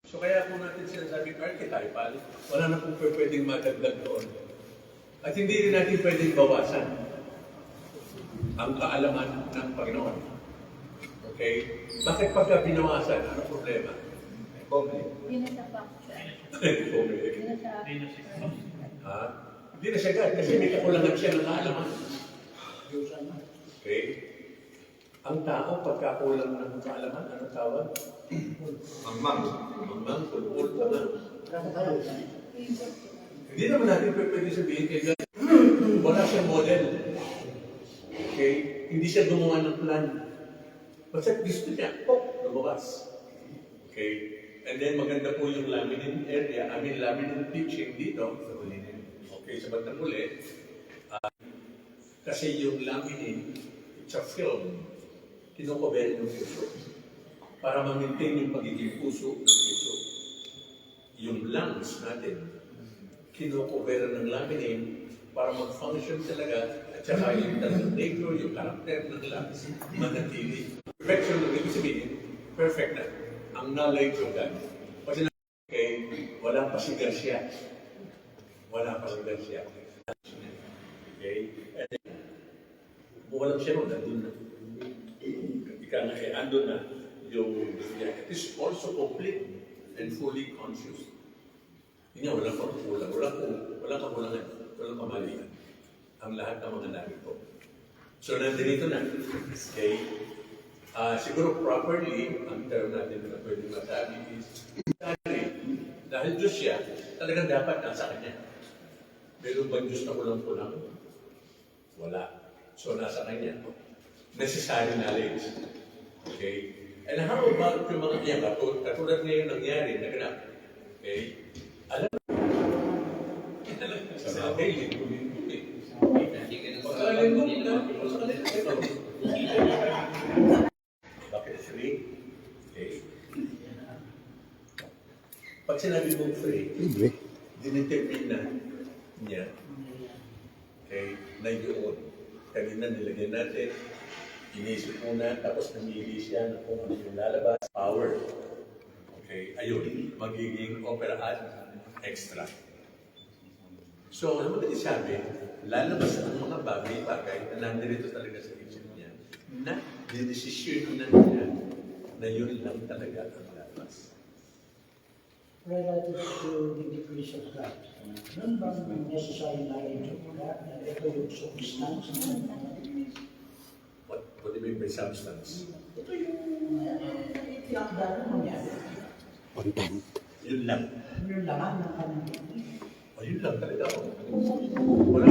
So kaya po natin sinasabi archetypal, wala na pong pwedeng madagdag doon. At hindi rin natin pwedeng bawasan ang kaalaman ng Panginoon. Okay? Bakit pagka binawasan, ano problema? Conflict. Hindi na siya factual. Conflict. Hindi na siya Ha? Hindi na siya God kasi may kakulangan siya ng kaalaman. Okay? Ang tao, pagkakulang ng kaalaman, anong tawag? Mangmang. Mangmang, kulpul, tama. Hindi naman natin pwede sabihin kay God, wala siyang model. Okay? Hindi siya gumawa ng plan. Basta gusto niya, lumabas. Okay? And then maganda po yung laminin area, laminin teaching dito. Okay, sa bandang huli, kasi yung laminin, it's a film, kinukover yung puso. Para ma-maintain yung pagiging puso ng puso. Yung lungs natin, kinukover ng laminin para mag-function talaga at saka yung nature, yung karakter ng lungs, manatili. Perfection ng ibig sabihin, perfect na. Ang knowledge of God. Kasi na, okay, wala pa si Garcia. Wala pa si Garcia. Okay? And then, walang siya nun, nandun na. Ika nga, andun na yung it is also complete and fully conscious. Hindi nga, walang pagkukulang, walang kakulangan, walang kamalian. Ang lahat ng mga namin po. So, nandito na. Okay? Siguro properly, ang term natin na pwede masabi is, dahil Diyos siya, talagang dapat nasa Kanya. Meron bang Diyos na kulang-kulang? Wala. So, nasa Kanya. Necessary knowledge. Okay? And how about yung mga yan? Katulad ngayon nangyari, naganap. Okay? Alam mo, sa mga kailing, bakit free? Okay. Pag sinabi mong free, dinetermine na niya, okay, na yun. Kanina nilagyan natin, inisip muna, tapos namili siya na kung ano yung lalabas, power. Okay, ayun, magiging opera ad extra. So, ano ba sabi? Lalabas ang mga bagay-bagay na nandito talaga sa isip niya na dinesisyon na niya na yun lang talaga ang lalabas. Relative to the degrees of God, nun bang necessary knowledge of God na ito yung substance? What do you mean by substance? Ito yung itinakda mo niya. Content. Yun lang. Yung laman ng kanyang O yun lang talaga. Wala.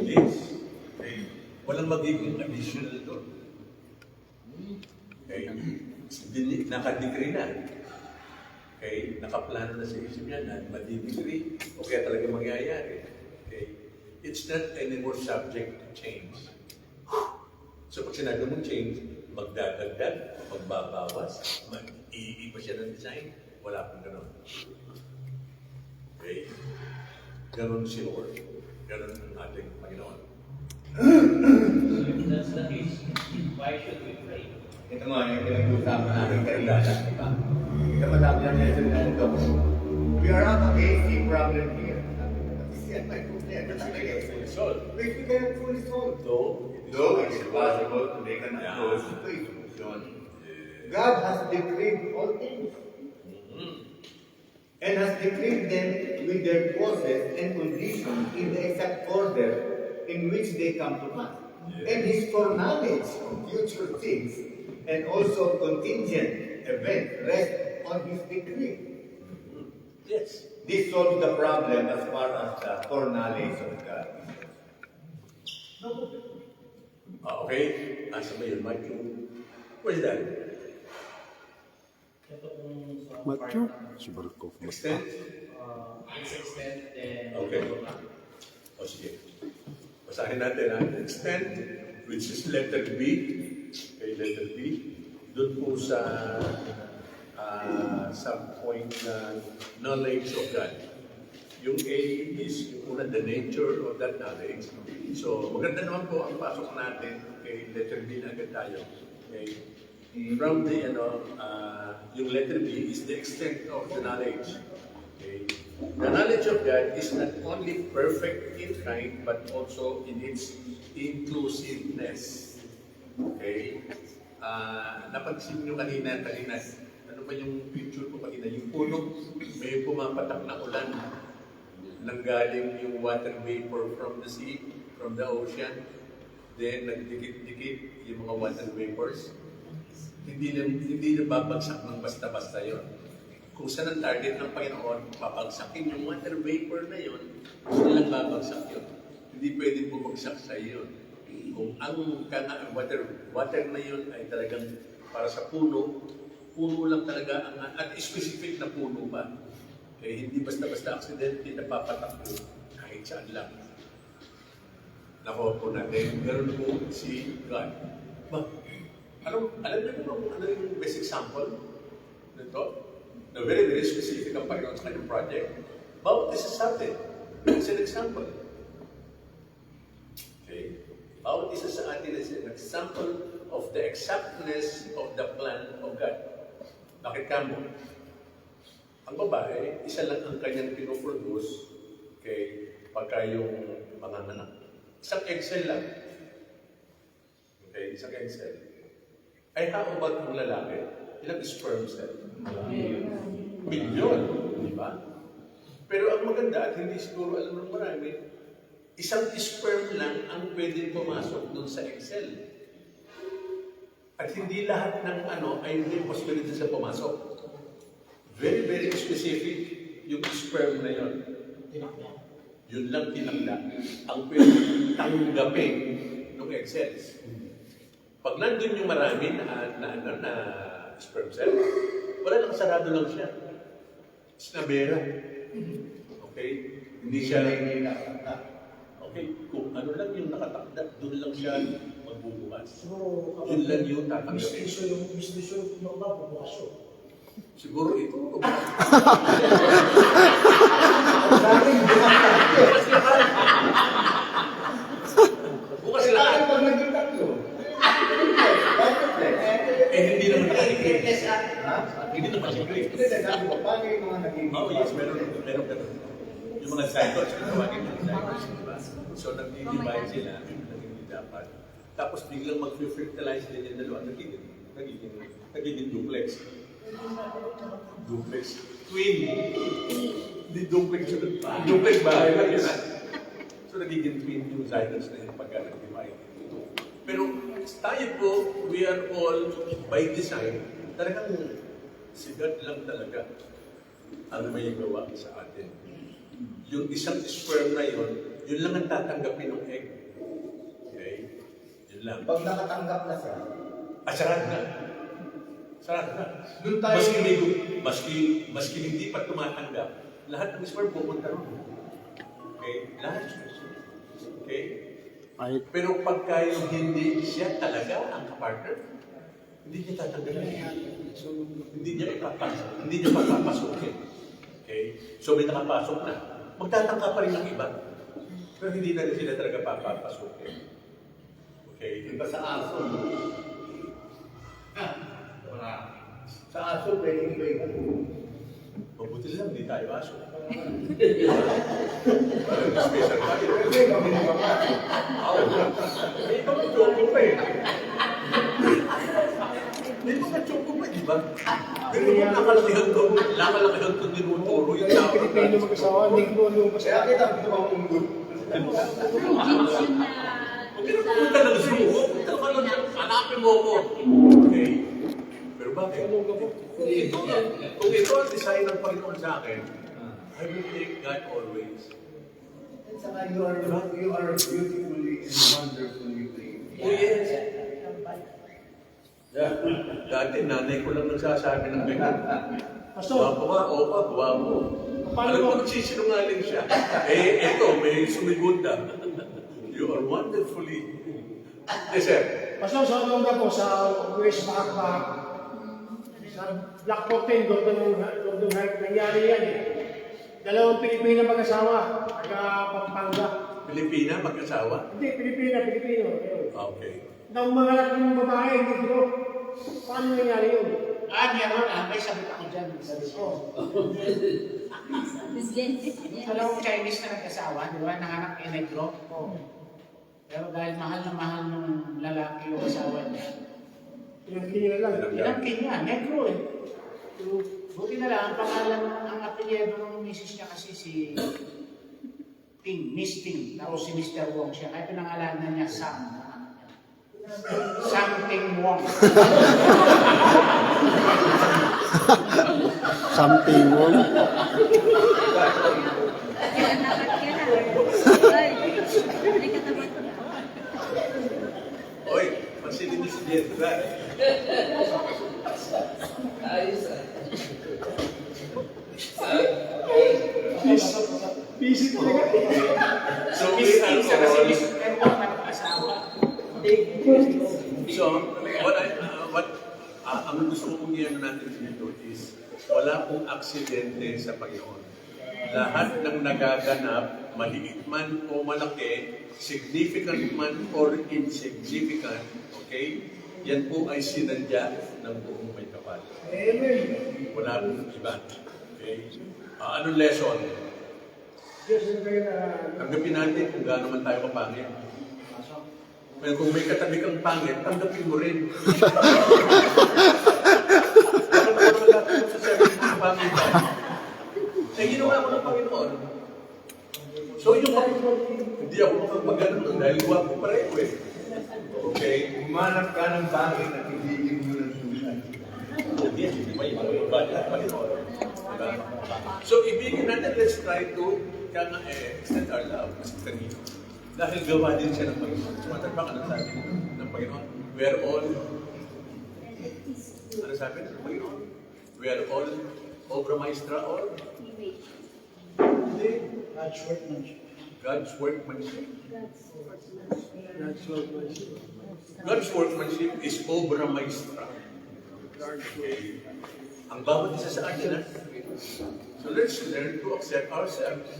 Yes. Okay. Walang magiging additional doon. Okay. Naka-degree na. Okay. Nakaplano na sa isip niya na madi-degree. O kaya talaga mangyayari. Okay. It's not anymore subject to change. So pag sinabi mong change, magdadagdag, magbabawas, mag-iiba siya ng design, wala pong gano'n. Okay? Gano'n si Lord. Gano'n ang ating Panginoon. If that's the case, why should we pray? Ito nga yung pinag-usapan natin kanina. Ito madami ang lesson na ito. We are not facing problem here. Yan may problema talaga. We can fully solve. Though it is possible to make an approach to a solution, God has decreed all things. And has decreed them with their causes and conditions in the exact order in which they come to pass. And His foreknowledge of future things and also contingent events rest on His decree. Yes. This solves the problem as far as the foreknowledge of God. Okay. Asa ba yun, Matthew? Where's that? Ito kung sa Matthew? Subarkov. Extend? It's extend, then Okay. O sige. Basahin natin ha. Extend, which is letter B. Okay, letter B. Doon po sa point na knowledge of God. Yung A is yung una, the nature of that knowledge. So, maganda naman po ang pasok natin. Okay, letter B na agad tayo. Okay. From the, yung letter B is the extent of the knowledge. Okay? The knowledge of God is not only perfect in kind, but also in its inclusiveness. Okay? Napansin nyo kanina, ano ba yung picture ko kanina? Yung puno, may pumapatak na ulan. Nanggaling yung water vapor from the sea, from the ocean. Then, nagdikit-dikit yung mga water vapors. Hindi na babagsak ng basta-basta yon. Kung saan ang target ng Panginoon, babagsakin yung water vapor na yon, gusto lang babagsak yun. Hindi pwedeng bumagsak sa iyo. Kung ang water na yun ay talagang para sa puno lang talaga, at specific na puno pa. Okay, hindi basta-basta accidentally napapatakbo kahit saan lang. Nakuha po natin, meron po si God. Alam niyo kung ano yung best example nito? Na very, very specific ang Panginoon sa kanyang project. Bautism sa atin. It's an example. Okay? Bautism sa atin is an example of the exactness of the plan of God. Bakit kamo? Ang babae, isa lang ang kanyang pinoproduce, okay, pagka yung manganganak. Isang egg cell lang. Okay, isang egg cell. Ay, how about ang lalaki? Ilang sperm cell? Milyon. Di ba? Pero ang maganda, at hindi siguro alam ng marami, isang sperm lang ang pwedeng pumasok dun sa egg cell. At hindi lahat ng ay may possibility sa pumasok. Very, very specific yung sperm na yun. Yun lang tinakda ang pwedeng tanggapin ng egg cells. Pag nandun yung marami na sperm cell, wala lang, sarado lang siya. Snabera. Okay? Hindi siya, okay, kung ano lang yung nakatakda, doon lang siya magbubukas. Siguro, Yun lang yung tatanggapin. mistisyo yung mga bubukaso. Siguro ito. Bukas lang. Pag naging tatlo. Hindi naman nakaligay. Ha? Hindi naman nakaligay. Hindi, sabi ko, paano yung mga naging... Oh, yes, meron ganun. Yung mga zygotes, tawagin ng zygotes, di ba? So, nag-divide sila, naging dapat. Tapos biglang mag-fertilize din yung dalawa, nagiging duplex. Duplex. Twin. Hindi duplex yun. Duplex bahay lang yun, ha? So, nagiging twin yung zygotes na yung pagka nag-divide. Pero tayo po, we are all, by design, talagang si God lang talaga ang may gawa sa atin. Yung isang sperm na yun lang ang tatanggapin ng egg. Okay? Yun lang. Pag nakatanggap na siya, Sarad na. Sarad na. Doon tayo- Maski hindi pa tumatanggap, lahat ng sperm pupunta ron. Okay? Lahat. Okay? Pero pagka yung hindi siya talaga ang kapartner, hindi niya tatanggapin. Hindi niya papapasukin. Okay? So may nakapasok na. Magtatangka pa rin yung iba. Pero hindi na rin sila talaga papapasukin. Okay? iba sa aso. Sa aso, pwede iba. Mabuti lang, hindi tayo aso. Parang special tayo. Pwede kami mga pa. May iba may choco pa eh. May mga choco pa, di ba? Pero yung nakalakihan ko dinuturo yung tao. Pilipino mag-asawa, negro yung Kaya kita, ito mga mundo. Huwag ka na pumunta ng zoo. Punta ka lang siya. Hanapin mo ako. Okay? Pero bakit? Kung ito ang design ng Panginoon sa akin, I will take God always. At saka you are beautifully and wonderfully made. Oh yes. Dati nanay ko lang nagsasabi ng ganyan. Pastor, Guwapo ka, opa, guwapo. Alam ko nagsisinungaling siya. Eto, may sumigod na. You are wonderfully. Yes, sir. Pastor, sa una po sa West Backpack, sa Black 14, Gordon Heights, nangyari yan eh. Dalawang Pilipina mag-asawa, taga Pampanga. Pilipina, mag-asawa? Hindi, Pilipino. Okay. Nang mga laking babae, negro. paano nangyari yun? Meron may sagot ako dyan. Sabi ko. Dalawang Chinese na nag-asawa, di ba? Nanganak kay Negro. Pero dahil mahal na mahal nung lalaki yung asawa niya, Pinangkin nyo lang. pinangkin niya, Negro eh. Buti na lang, ang pangalan, ang apelyido ng misis niya kasi si Ting, Miss Ting. Tapos si Mr. Wong siya. Kaya pinangalanan niya Sam. Sam Ting Wong. Something wrong. Oy, pansinin niyo si Diego, ba? Ayos ah. Busy talaga. So, Miss we Ting siya have kasi all... Mr. Wong nag-asawa. So, ang gusto kong iyan natin dito is wala pong aksidente sa Panginoon. Lahat ng nagaganap, maliit man o malaki, significant man or insignificant, okay? Yan po ay sinadya ng buong may kapal. Amen. Wala pong iba. Okay? Anong lesson? Diyos na kayo na... Tanggapin natin kung gaano man tayo kapangit. Pero kung may katabi kang pangit, tanggapin mo rin. Bakit mo magkakaroon sa sarili ng pangit ka? Eh, ginawa ko ng Panginoon. So, yung hindi ako makapag-ganon dahil guwapo pareho eh. Okay? Umanap ka ng bangin at ibigin mo ng tulad. Yes, hindi ba yung mga ng Panginoon? Diba? So, ibigin natin, let's try to extend our love sa kanino. Dahil gawa din siya ng Panginoon. Sumatagpang ano sabi ng Panginoon? We are all, ano sabi ng Panginoon? We are all obra maestra or? Hindi. God's workmanship. God's workmanship. God's workmanship. God's workmanship is obra maestra. Okay. Ang bawat isa sa atin, so let's learn to accept ourselves.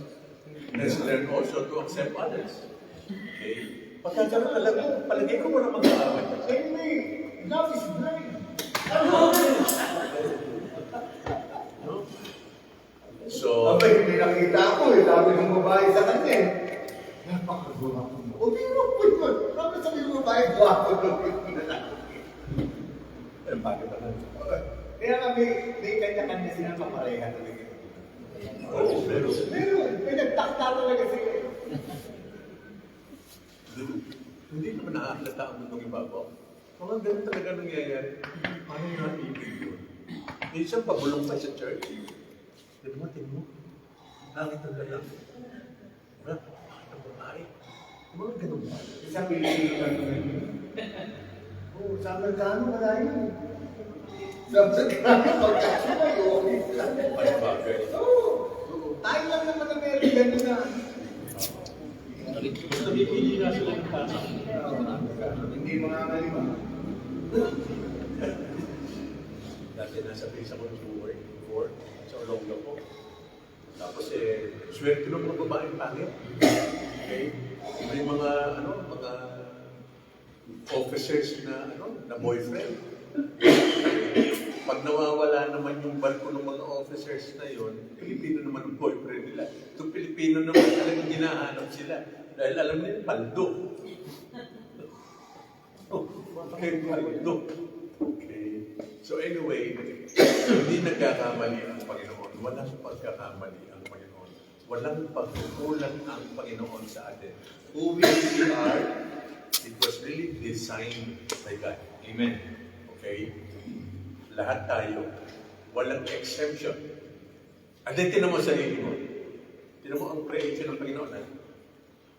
Let's learn also to accept others. Okay? Pagkakaroon alam mo, palagay ko wala mag-aaway. Anyway, love is blind. No? So, Abay, hindi nakita ako eh. Sabi ng babae sa kanya eh. Napakagwapo mo. O, di mo po yun. Sabi sabi ng babae, gwapo daw yung lalaki. eh, bakit ba lang? Kaya kami, may kanya-kanya silang kapareha talaga. Oo, pero Meron, may nagtakta talaga sila. hindi naman nakahalata ang mundong ibabaw. Mga ganun talaga nangyayari. Paano nga ibig yun? Minsan pabulong pa sa church. Tignan mo. Langit ang lalaki. Wala, bakit ang babae? Mga ganun ba? Isang Pilipino kami. Oo, sa Amerikano wala yun. Sa Amerikano, pagkakita yun. Ay, bagay. Oo. Tayo lang naman ang American na. Basta bibili nga sila ng tama. Hindi mga kalima. Dati nasa base ako ng work before, sa Olonga po. Tapos swerte ng mga babaeng pangit. Okay? May mga, mga officers na, na boyfriend. Pag nawawala naman yung barko ng mga officers na yon, Pilipino naman ang boyfriend nila. Itong Pilipino naman talagang hinahanap sila. Dahil alam nila, paldo. Okay, paldo. Okay. So anyway, hindi nagkakamali ang Panginoon. Walang pagkakamali ang Panginoon. Walang pagkukulang ang Panginoon sa atin. Who we really are, it was really designed by God. Amen. Okay? Lahat tayo. Walang exemption. At then, tinan mo sarili mo. Tinan mo ang creation ng Panginoon.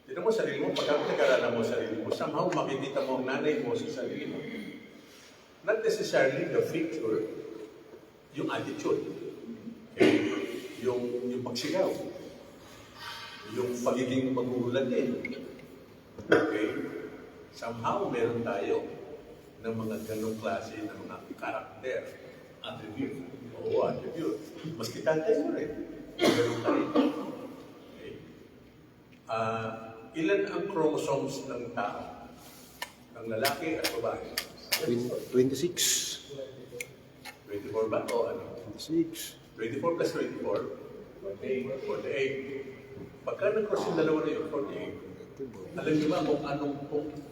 Tinan mo sarili mo. Pagka nag-alala mo sarili mo, somehow makikita mo ang nanay mo sa sarili mo. Not necessarily the feature, yung attitude. Okay? Yung pagsigaw. Yung pagiging magugulat din. Okay? Somehow, meron tayo ng mga ganong klase ng mga karakter, attribute. Oo, attribute. Maski tatay mo rin. Meron tayo. Okay. Ilan ang chromosomes ng tao? Ng lalaki at babae? 26. 24 ba? O ano? 26. 24 plus 24? 48. Pagka nag-cross yung dalawa na yun, 48. Alam niyo ba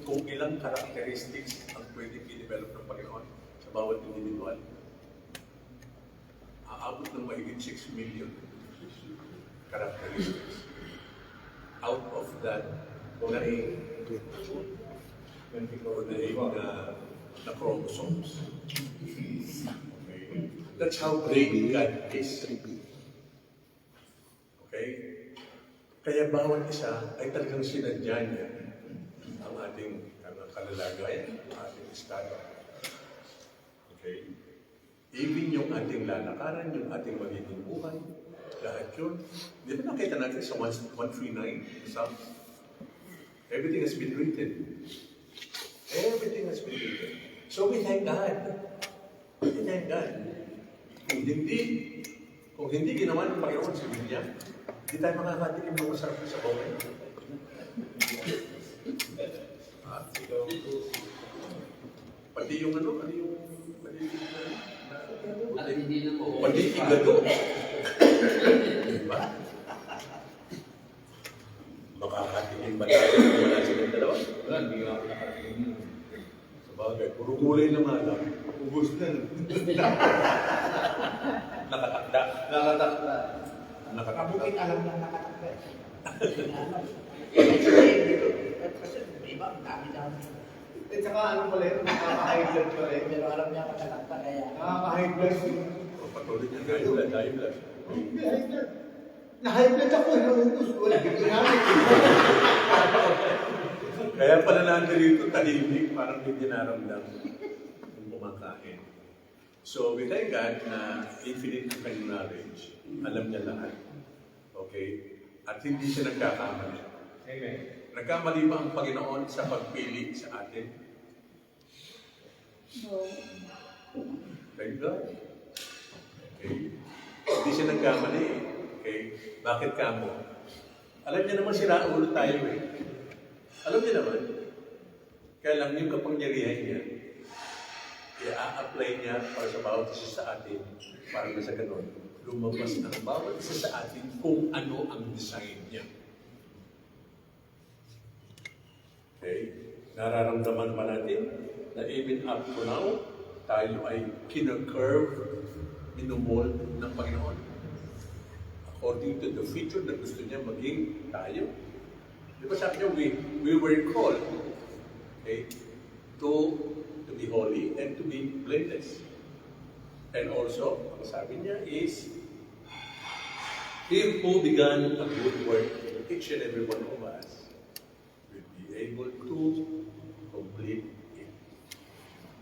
kung ilang characteristics ang pwede i-develop ng Panginoon sa bawat individual? Aabot ng mahigit 6 million characteristics. Out of that, naing na chromosomes. Okay? That's how great God is. 3B. Okay? Kaya bawat isa ay talagang sinadya niya ang ating kalalagayan, ang ating estado. Okay? Even yung ating lalakaran, yung ating magiging buhay, lahat yun. Di ba nakita natin sa 139, Psalm? Everything has been written. Everything has been written. So we thank God. We thank God. Kung hindi ginawa ng Panginoon sa Biblia, hindi tayo makakatikim ng masarap sa buhay. Pati yung At hindi na po. pati igado. Diba? Makakatikim ba tayo kung wala silang dalawa? Wala, hindi ako nakarating. Sabagay, puro gulay na nga lang. Ubus na. Nakatakda. Nakatakda. Kabukit alam lang nakatakda. Kasi iba, dami-dami. At saka ano pala yun, nakaka-high blood pala yun. Pero alam niya nakatakda kaya. Nakaka-high blood yun. Patuloy niya high blood, high blood. Hindi, high blood. Na-high blood ako, naubos. Wala, dito namin. Kaya pala nandito tahimik, parang hindi naramdam kung kumakain. So we thank God na infinite ang kanyang knowledge. Alam niya lahat. Okay? At hindi siya nagkakamali. Amen. Nagkamali ba ang Panginoon sa pagpili sa atin? No. Thank God. Okay? Hindi siya nagkamali. Okay? Bakit kamo? Alam niya naman sira ulo tayo eh. Alam niya naman. Kaya lang yung kapangyarihan niya, i-a-apply niya para sa bawat isa sa atin, para na sa ganun, lumabas ng bawat isa sa atin kung ano ang design niya. Okay? Nararamdaman ba natin na even up to now, tayo ay kina-curve, minumold ng Panginoon? According to the future na gusto niya maging tayo. Di ba sabi niya, we were called, okay, to be holy and to be blameless. And also, ang sabi niya is, He who began a good work in each and every one of us will be able to complete it.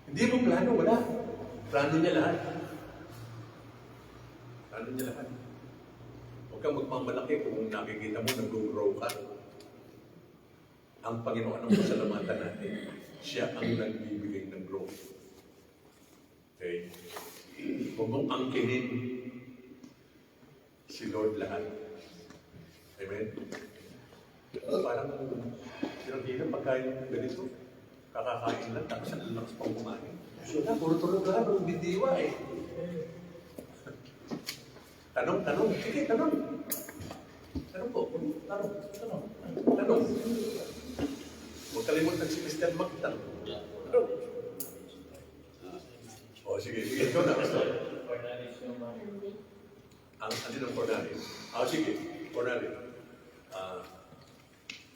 Hindi mo plano, wala. Plano niya lahat. Plano niya lahat. Huwag kang magmamalaki kung nakikita mo nag-grow ka. Ang Panginoon ang pasalamatan natin. Siya ang nagbibigay ng growth. Okay? Huwag mong angkinin si Lord lahat. Amen? Parang pinagkita pagkain ganito. Kakakain lang, tapos ang lakas pang kumain. So na, puro tulog ka, puro bindiwa eh. Tanong. Sige, tanong. Tanong po. Tanong. Huwag kalimutan si Mr. Magtanong. Tanong. O, sige. Ikaw na, Pastor. Ang alin ng Cornelius. Sige. Cornelius.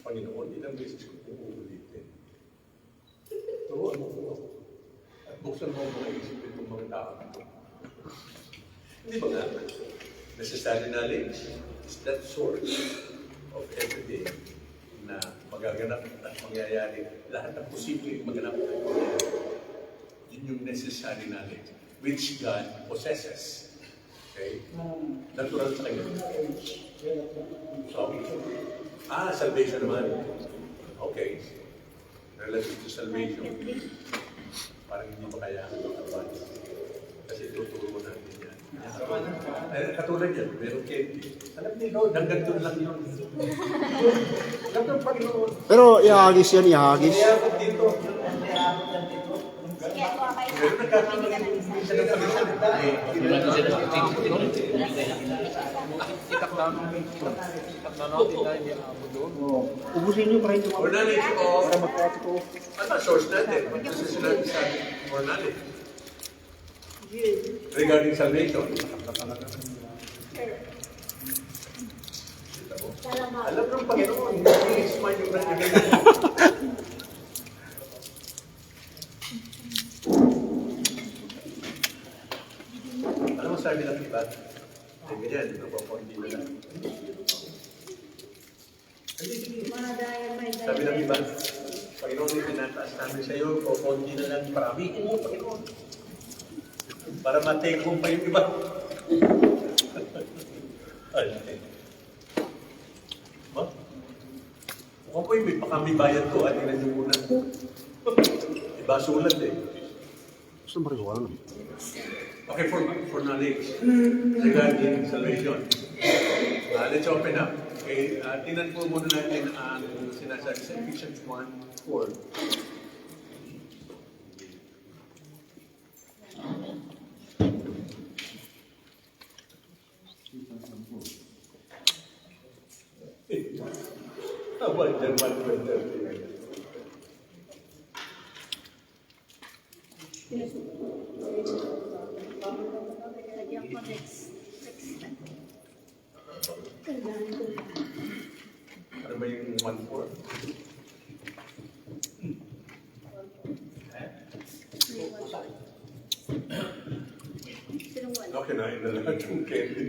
Panginoon, ilang beses ko uulitin. Turuan mo ko. At buksan mo mga isip itong mga tao. Hindi ba nga? Necessary knowledge is that source of everything na magaganap at mangyayari. Lahat ng posibleng maganap at mangyayari. Yun yung necessary knowledge which God possesses. Okay? Natural sa kanya. So, salvation naman. Okay. Relative to salvation. Parang hindi pa kaya advance. Kasi tuturo natin yan. Katulad yan, meron kayo. Alam niyo, Lord, hanggang doon lang yun. Alam ng Panginoon. Pero ihagis yan, ihagis. Kaya ako dito. Sige, Pero nagkakamali minsan ng pag-isalita eh. Ubusin nyo para hindi Or knowledge of, ano source natin? Kasi sinabi sa atin, or knowledge. Regarding salvation. Alam ng Panginoon, hindi isman yung nagbigay niya. Alam mo sabi ng iba? Eh, ganyan, napapunti na lang. Sabi ng iba, Panginoon, yung tinataas namin sa iyo, o konti na lang, paramihin mo, Panginoon. Para ma-take home pa yung iba. Ay, ma? Mukhang po yung baka may bayad ko, at tingnan niyo muna. Iba sulat eh. Gusto mo rin wala. Okay, for knowledge regarding salvation. Let's open up. Okay, tingnan po muna natin ang sinasabi sa Ephesians 1:4. Tawag dyan, 1:20. Ano ba yung 1:4? Okay na, inalahat yung candy.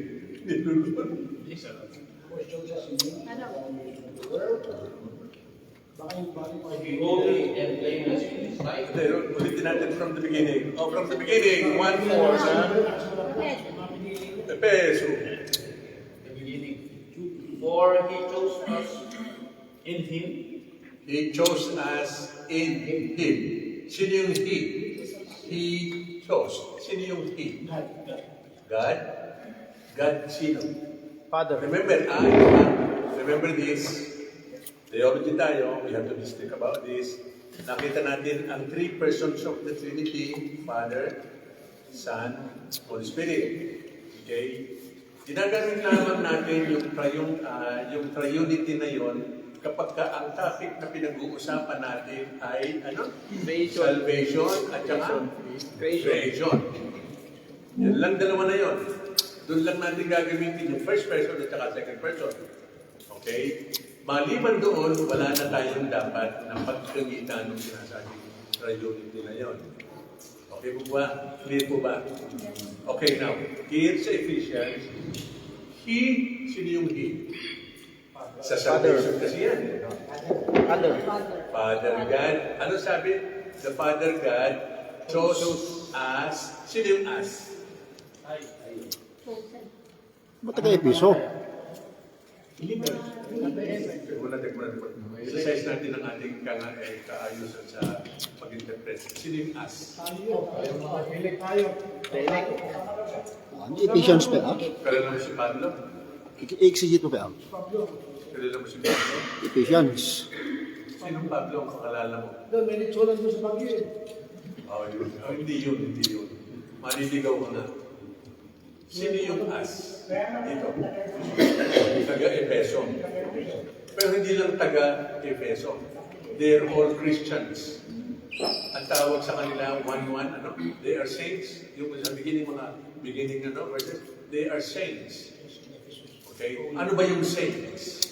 Holy and blameless in His sight. Ulitin natin from the beginning. Oh, from the beginning, 1:4 sa Efeso. The beginning. For He chose us in Him. He chose us in Him. Sino yung He? He chose. Sino yung He? God? God sino? Father. Remember, remember this. Theology tayo, we have to think about this. Nakita natin ang three persons of the Trinity, Father, Son, Holy Spirit. Okay? Ginagamit lamang natin yung triunity na yon kapag ang topic na pinag-uusapan natin ay ano? Salvation at saka creation. Yan lang dalawa na yon. Doon lang natin gagamitin yung first person at saka second person. Okay? Maliban doon, wala na tayong dapat na pagkangitan ng sinasabing triunity na yon. Okay po ba? Clear po ba? Okay, now, here sa Ephesians, He, sino yung He? Sa salvation kasi yan. Father God. Ano sabi? The Father God chose us. Sino yung us? Ba't taga-episo? Exercise natin ang ating kaayusan sa pag-interpret. Sino yung us? Ano Ephesians pa ah? Kalala mo si Pablo? I-exegete mo pa ah? Kalala mo si Pablo? Ephesians. Sinong Pablo ang kakalala mo? Doon, may litsunan doon sa bagyo eh. Oh, yun. Oh, hindi yun. Maliligaw ko na. Sino yung us? Dito. Taga-Efeso. Pero hindi lang taga-Efeso. They're all Christians. Ang tawag sa kanila, 1:1, ano? They are saints. Yung sa beginning verses, they are saints. Okay? Ano ba yung saints?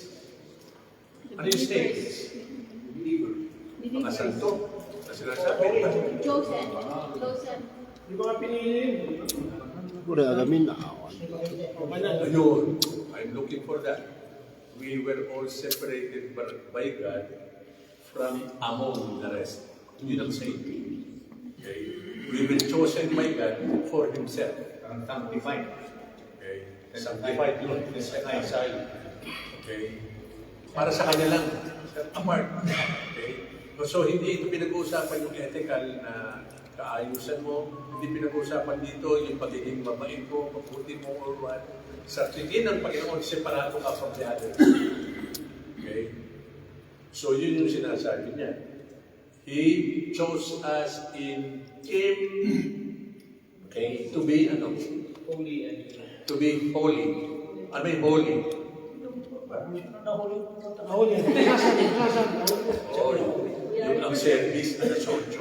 Ano yung saints? Mga santo. Na sinasabi. Joseph. Di ba nga pinili yun? Pura alamin na. Ayun. I'm looking for that. We were all separated by God from among the rest. Yun ang saint. Okay? We've been chosen by God for Himself. Sanctified. Okay? Sanctified yun. Aside. Okay? Para sa Kanya lang. Apart. Okay? So, hindi ito pinag-uusapan yung ethical na kaayusan mo. Hindi pinag-uusapan dito yung pagiging mabait mo, mabuti mo, or what. Sa tingin ng Panginoon, separado ka from the others. Okay? So, yun yung sinasabi niya. He chose us in Him, okay, to be ano? Holy and To be holy. I mean holy. Ahuli. Nasaan? Oh, yung ang service alas 8,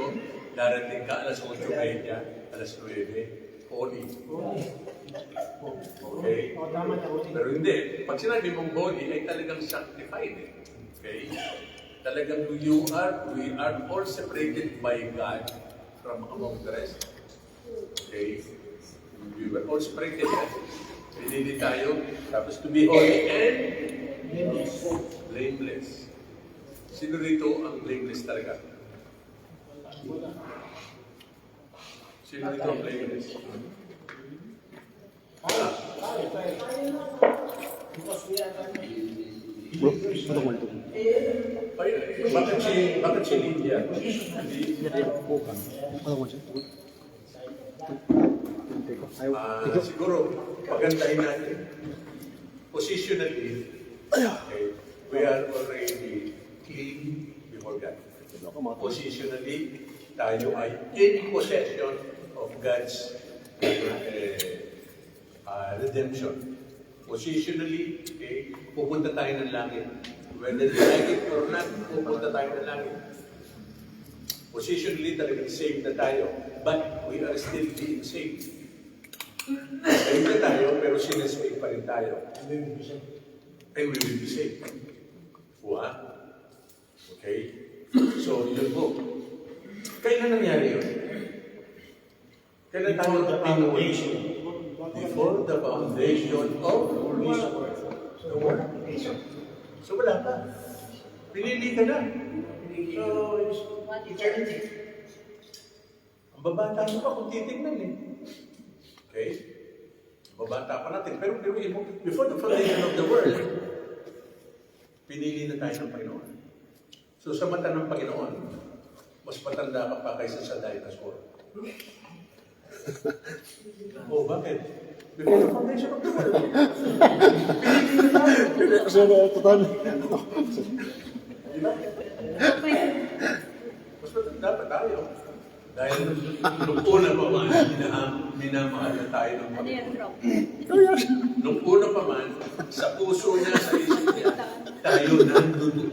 darating ka alas 8:30, alas 9, holy. Okay? O, tama na, ahuli. Pero hindi. Pag sinabi mong holy, ay talagang sanctified. Okay? Talagang we are all separated by God from among the rest. Okay? We were all separated. Pinili tayo, tapos to be holy and blameless. Sino rito ang blameless talaga? Sino rito ang blameless? Wala. Bro, ano mo ito? Ay, bakit si Lydia? Hindi. Ano mo siya? Siguro, pagandahin natin. Positionally, okay, we are already clean before God. Positionally, tayo ay in possession of God's redemption. Positionally, okay, pupunta tayo ng langit. Whether we like it or not, pupunta tayo ng langit. Positionally, talagang saved na tayo. But we are still being saved. Saved na tayo, pero sinesave pa rin tayo. And we will be saved. Buha? Okay? So, yun po. Kailan nangyari yun? Kailan tayo pinuwi? Before the foundation of the world. So, wala pa. Pinili ka na. So, Eternity. ang babata mo pa kung titignan eh. Okay? Babata pa natin. Pero biruin mo, before the foundation of the world, pinili na tayo ng Panginoon. So sa mata ng Panginoon, mas matanda ka pa kaysa sa dinosaur. Oh, bakit? Before the foundation of the world. Pinili na tayo. Kasi ano, total. Mas matanda pa tayo. Dahil nung una pa man, minamahal na tayo ng Panginoon. Nung una pa man, sa puso niya, sa isip niya, tayo nandun.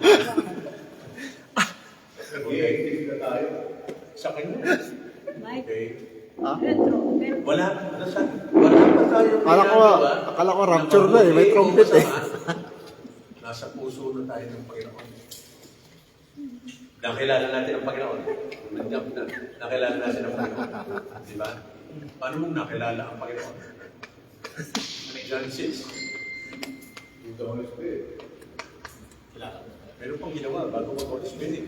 Okay? Sa kanya. Okay? Wala pa tayo. Akala ko rapture na eh, may trumpet eh. Nasa puso na tayo ng Panginoon. Nakilala natin ang Panginoon. Nakilala natin ang Panginoon. Di ba? Paano mong nakilala ang Panginoon? John 6. The Holy Spirit. Meron pang ginawa bago mag-Holy Spirit.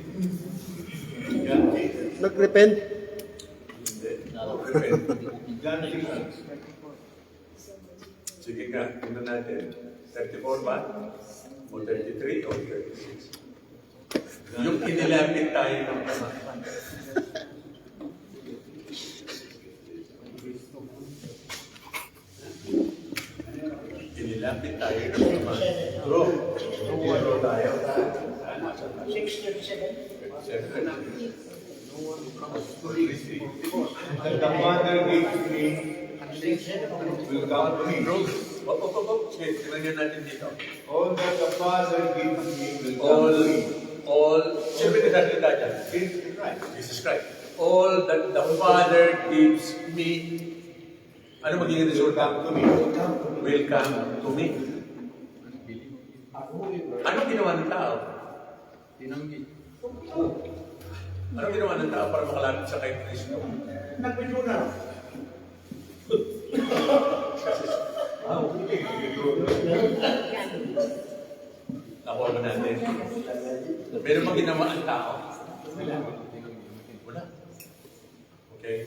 Nag-repent. Hindi. Repent. John 6. Sige ka, tingnan natin. 34 ba? O 33 o 36? Yung inilapit tayo ng Ama. Inilapit tayo ng Ama. Bro, bro tayo. 6:37. And the Father gives me will come to me. Bro, sige, tingnan natin dito. All that the Father gives me will come to me. Sino nagsasalita dyan? Jesus Christ. Jesus Christ. All that the Father gives me, ano magiging resulta? Will come to me. Ano ginawa ng tao? Ano ginawa ng tao para makalapit sa kay Kristo? Nag-withdraw na. Nakuha ba natin? Meron bang ginawa ang tao? Wala. Okay?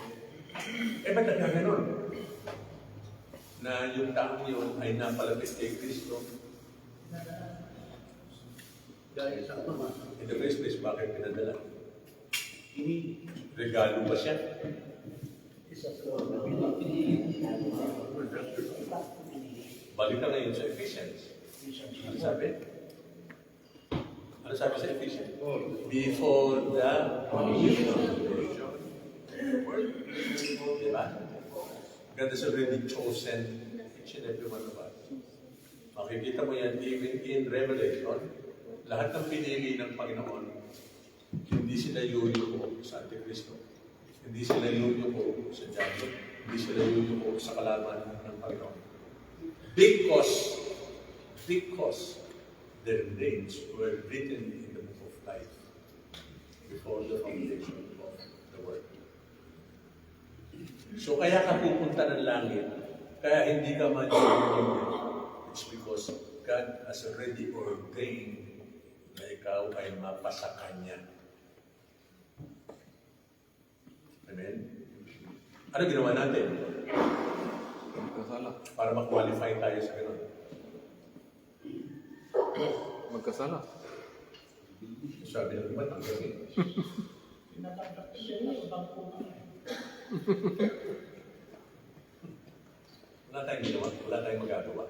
Ba't nagkaganon? Na yung taong yun ay napalapit kay Kristo. Dahil sa Ama. In the first place, bakit pinadala? Regalo ba siya? Balik ka ngayon sa Ephesians. Ano sabi? Ano sabi sa Ephesians? Before the foundation of the world. Diba? God has already chosen each and every one of us. Makikita mo yan even in Revelation. Lahat ng pinili ng Panginoon, hindi sila yuyuko sa Antikristo. Hindi sila yuyuko sa Diablo. Hindi sila yuyuko sa kalaban ng Panginoon. Because their names were written in the book of life before the foundation of the world. So kaya ka pupunta ng langit, kaya hindi ka man-journey. It's because God has already ordained na ikaw ay mapasa Kanya. Amen? Ano ginawa natin? Magkasala. Para ma-qualify tayo sa ganun. Magkasala. Sabi ng iba, tanggapin. Wala tayong ginawa, wala tayong magagawa.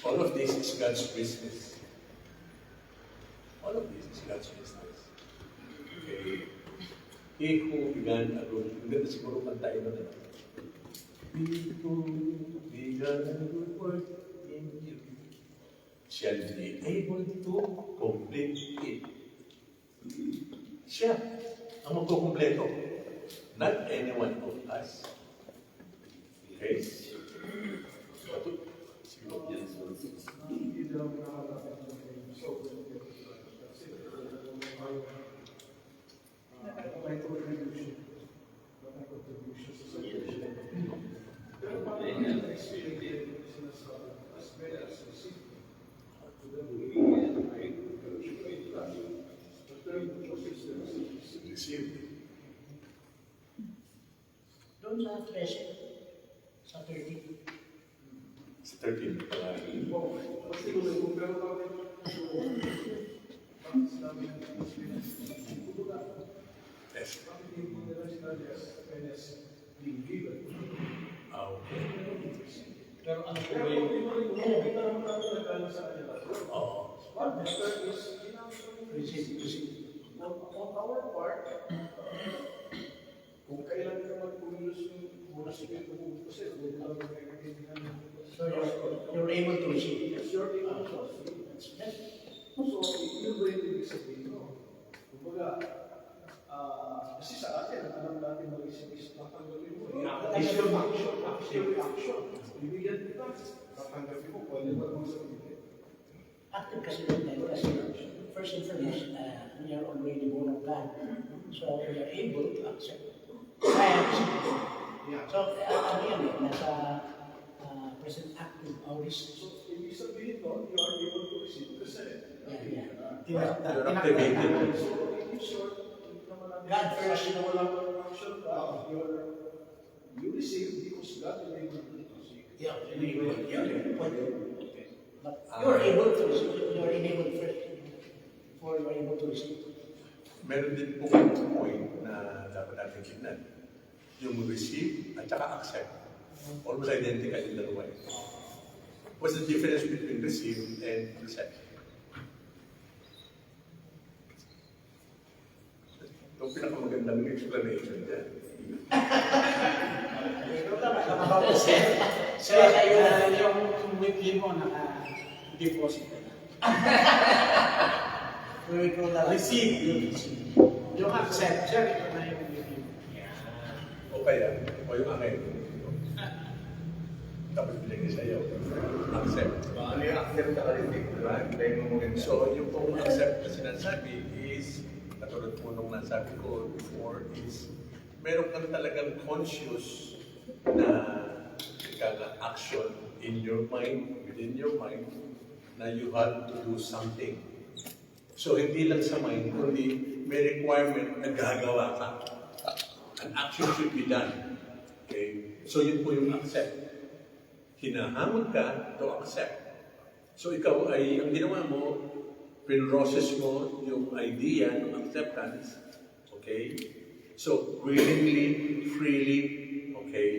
All of this is God's business. All of this is God's business. Okay. He who began a good, hindi na siguro kantayin na naman. He who began a good work in you shall be able to complete it. Siya ang magkukumpleto. Not anyone of us. Okay? Receive. Doon sa 13, sa 30. Sa 13. Yes. Okay. Pero ano po ba yung Oo. on our part, kung kailan ka magpumilos yung muna sige ko kasi So you're able to receive. yes, you're able to Yes. So, yun ba yung ibig sabihin mo? Kumbaga, kasi sa atin, alam natin mag-isip is tatanggalin mo. Action. Bibigyan kita, tatanggalin mo. Pwede ba naman sabihin? Active kasi doon tayo kasi first and foremost, we are already born of God. So we are able to accept. Yeah. So ano yan eh, nasa present active auris. So, ibig sabihin no, you are able to receive kasi. You're activated. So, in short, God first. na walang action ka, you receive because God is able to receive. Yeah, but you're able to receive. You're enabled first before you're able to receive. Meron din po yung point na dapat natin tignan. Yung receive at saka accept. Almost identical yung dalawa. What's the difference between receive and accept? Ito ang pinakamagandang explanation dyan. Sir, yung weekly mo naka-deposit na. So we call that receive. Yung accept, sir, ito na yung weekly. O kaya, o yung akin. Tapos binigay sa'yo. Accept. Ano yung accept sa receive? Diba? Hintayin mo maganda. So, yung pong accept na sinasabi is, katulad po nung nasabi ko before, is meron kang talagang conscious na action in your mind, within your mind, na you have to do something. So, hindi lang sa mind, kundi may requirement na gagawa ka. An action should be done. Okay? So, yun po yung accept. Hinahamon ka to accept. So, ikaw ay, ang ginawa mo, pinroses mo yung idea ng acceptance. Okay? So, willingly, freely, okay?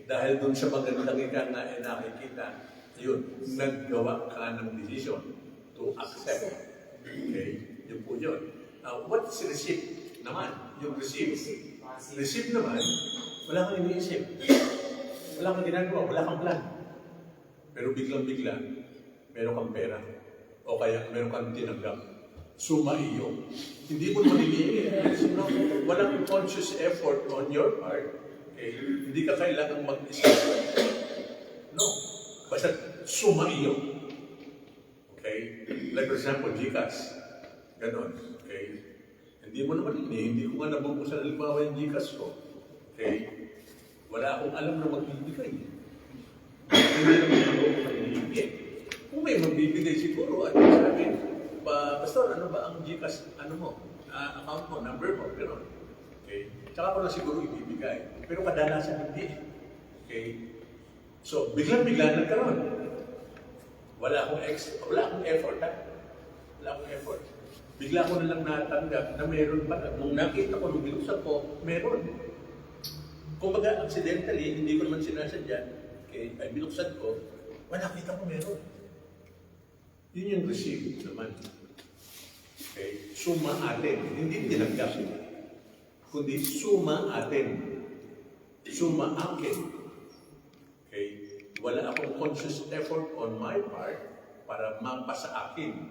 Dahil dun sa magandang ika na nakikita, yun, naggawa ka ng decision to accept. Okay? Yun po yun. Now, what's receipt naman? Yung receipt. Receipt naman, wala kang iniisip. Wala kang ginagawa, wala kang plan. Pero biglang-bigla, meron kang pera. O kaya meron kang tinanggap. Suma iyo. Hindi mo maliliit. Walang conscious effort on your part. Okay? Hindi ka kailangang mag-isip. No. Basta suma iyo. Okay? Like for example, GCash. Ganon. Okay? Hindi mo naman hindi ko nga nabubuksan halimbawa yung GCash ko. Okay? Wala akong alam na magbibigay. Hindi naman ako magbibigay. Kung may magbibigay siguro, at sabi, Pastor, ano ba ang GCash, ano mo, account mo, number mo, gano'n. Okay? Tsaka ko na siguro ibibigay. Pero kadalasan hindi. Okay? So, biglang-bigla nagkaroon. Wala akong effort, ha? Wala akong effort. Bigla ko na lang natanggap na meron pa. Nung nakita ko, nung binuksan ko, meron. Kung baga, accidentally, hindi ko naman sinasadya, okay, ay binuksan ko, nakita ko meron. Yun yung receive naman. Okay, suma atin. Hindi tinanggap. Kundi suma atin. Suma akin. Okay, wala akong conscious effort on my part para mapasa akin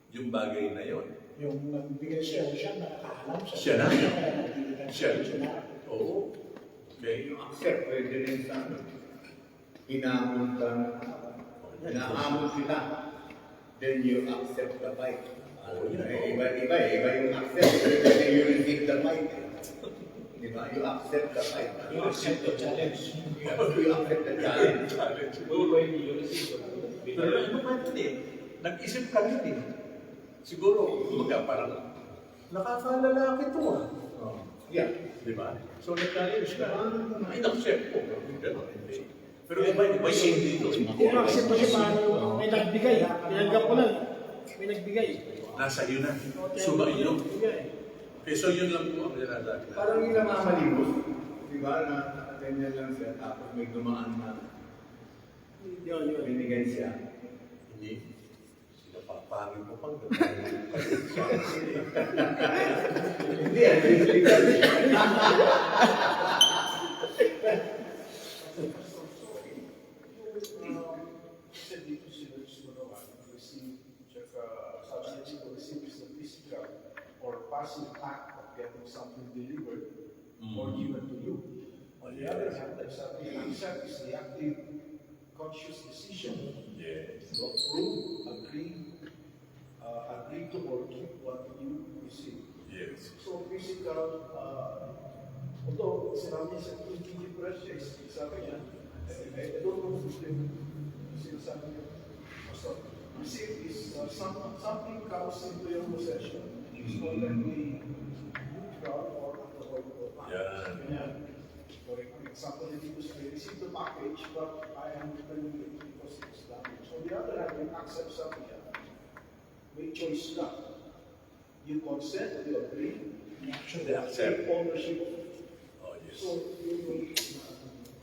yung bagay na yon. Yung nagbigay siya nakakaalam Siya na. Siya. na. Oo. Okay. Yung accept, pwede rin sa ano. Inaamon ka, inaamon kita. Then you accept the fight. Iba yung accept. Then you receive the fight. Diba? You accept the fight. You accept the challenge. You accept the challenge. Pero ano man yun eh, nag-isip ka rin eh. Siguro, kumbaga parang, nakakalalaki ito ah. Yeah. Di ba? So nag-challenge ka, in-accept ko. Gano'n, hindi. Pero iba yung dito. Kung accept mo siya, paano may nagbigay ha? Tinanggap ko lang. May nagbigay. Nasa iyo na. Suma iyo. Nagbigay. Okay, so yun lang po ang nilalaman. Parang yung namamalimos. Diba? Na-attend lang siya. Tapos may dumaan na Yun. binigay siya. Hindi. Sinapapangin mo pang Hindi, at least Said dito siguro receive substantive or receive is the physical or passive act of getting something delivered or given to you. On the other hand, accept is the active, conscious decision Yes. to approve, agree to or keep what you receive. Yes. So physical, although sinabi sa hindi precious, sabi niya, I don't know if they sinasabi niya, so receive is something comes into your possession, it's not only neutral or unavoidable. Yeah. For example, if you say, receive the package, but I am returning it because it's damaged. On the other hand, you accept something, make choice lang. You consent, you agree, They accept. take ownership. Oh, yes. So, you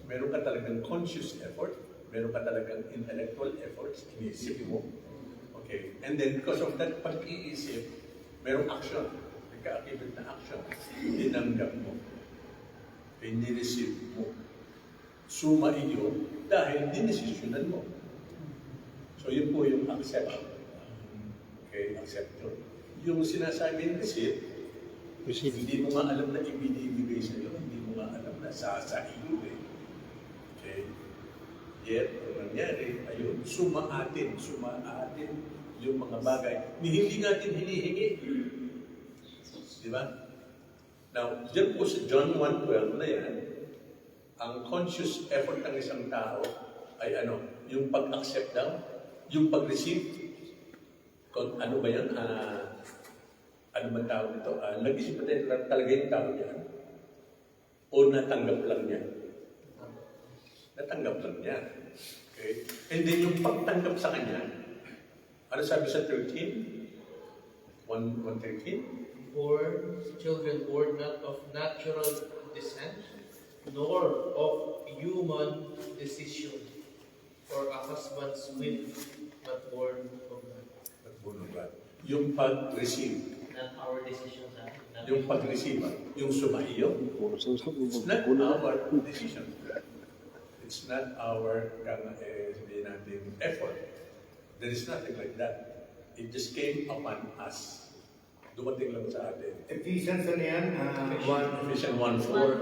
Meron ka talagang conscious effort, meron ka talagang intellectual efforts, iniisip mo. Okay. And then because of that pag-iisip, merong action. Nagka-activate na action. Tinanggap mo. Ini-receive mo. Suma iyo dahil dinesisyonan mo. So yun po yung accept. Okay, accept yun. Yung sinasabing receive, hindi mo nga alam na ibinibigay sa'yo, hindi mo nga alam na sa iyo eh. Okay? Yet, ang nangyari, ayun, sumaatin yung mga bagay. Hindi natin hinihingi. Di ba? Now, dyan po sa John 1:12 na yan, ang conscious effort ng isang tao ay ano, yung pag-accept daw, yung pag-receive. Kung ano ba yan? Ano ba tawag ito? Nag-isip na talaga yung tao niya? O natanggap lang niya? Natanggap lang niya. Okay? And then yung pagtanggap sa kanya, ano sabi sa 13? 1:13? Children born not of natural descent, nor of human decision, or a husband's whim, but born of God. yung pag-receive. Not our decisions, ah. Yung pag-receive, yung sumaiyo. It's not our decision. It's not our sabihin natin, effort. There is nothing like that. It just came upon us. Dumating lang sa atin. Ephesians ano yan? Ephesians 1:4.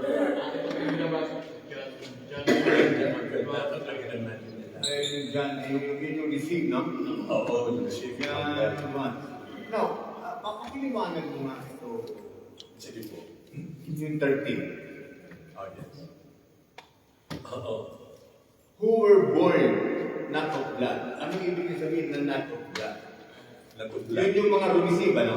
Ay, John, yung receive, no? Oo, receive. Yan, one. Now, pakiliwanag mo nga ito. Sige po. Yung 13. Oh, yes. Oo. Who were born not of blood. Ano ibig sabihin ng not of blood? Nagpudla. Yun yung mga receive, ano?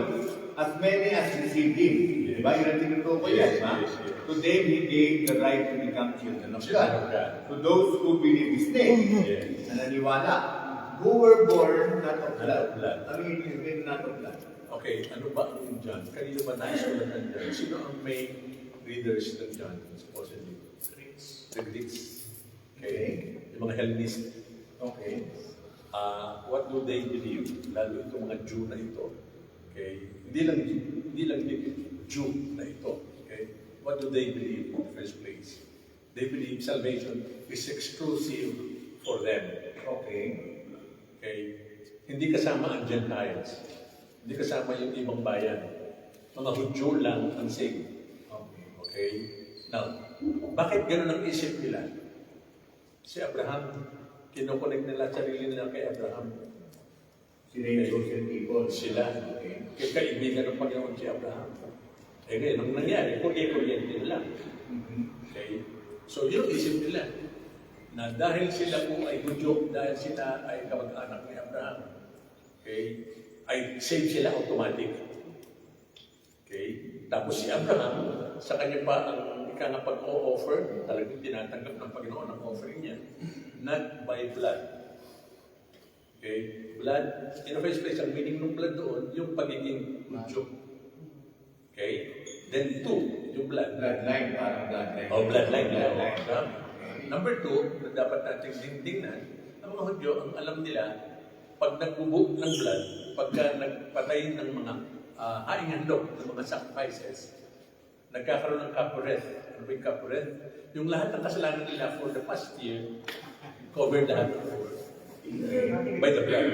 As many as received him. Diba? Yun ang tinutukoy Yes, yan, ha? yes, yes. To them, he gave the right to become children of Children of God. God. To those who believe his name. Yes. Na naniwala. Who were born not of blood. blood. Ano ibig sabihin ng not of blood? Okay, ano ba ang John? Kanino ba naisulat ng John? Sino ang main readers ng John? Supposedly. The Greeks. Okay. Yung mga Hellenist. Okay. What do they believe? Lalo itong mga Jew na ito. Okay. Hindi lang Jew na ito. Okay. What do they believe in the first place? They believe salvation is exclusive for them. Okay. Okay. Hindi kasama ang Gentiles. Hindi kasama yung ibang bayan. Mga Hudyo lang ang saved. Okay. Now, bakit ganun ang isip nila? Si Abraham, kinokonek nila sarili nila kay Abraham. Sila yung chosen people. Sila. Okay. Kaya kaibigan ng Panginoon si Abraham. Eh ngayon, ang nangyari, kuryente lang. Okay. So, yun ang isip nila. Na dahil sila po ay Hudyo, dahil sila ay kamag-anak ni Abraham, okay, ay save sila automatic. Okay. Tapos si Abraham, sa kanya pa ang pag-o-offer, talagang tinatanggap ng Panginoon ang offering niya, not by blood. Okay? Blood, in the first place, ang meaning ng blood doon, yung pagiging Hudyo. Okay? Then two, yung blood. Bloodline, parang bloodline. Oh, bloodline. Bloodline. Number two, na dapat nating tingnan, ang mga Hudyo, ang alam nila, pag nagbubog ng blood, pagka nagpatay ng mga haing handog, ng mga sacrifices, nagkakaroon ng kapuret. Ano ba yung kapuret? Yung lahat ng kasalanan nila for the past year, covered lahat by the blood.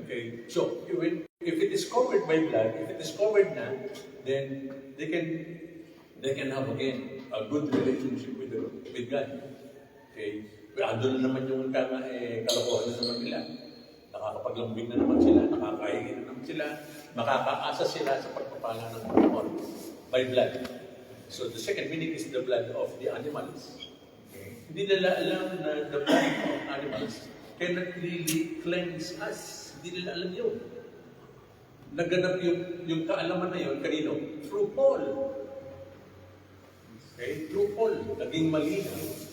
Okay? So, if it is covered by blood, if it is covered na, then they can have again a good relationship with God. Okay? Ando na naman yung kalokohan na naman nila. Nakakapaglambing na naman sila, nakakahingi na naman sila, makakaasa sila sa pagpapala ng Panginoon by blood. So the second meaning is the blood of the animals. Okay. Hindi nila alam na the blood of animals cannot really cleanse us. Hindi nila alam yun. Naganap yung kaalaman na yun, kanino? Through Paul. Okay? Through Paul. Naging malinaw.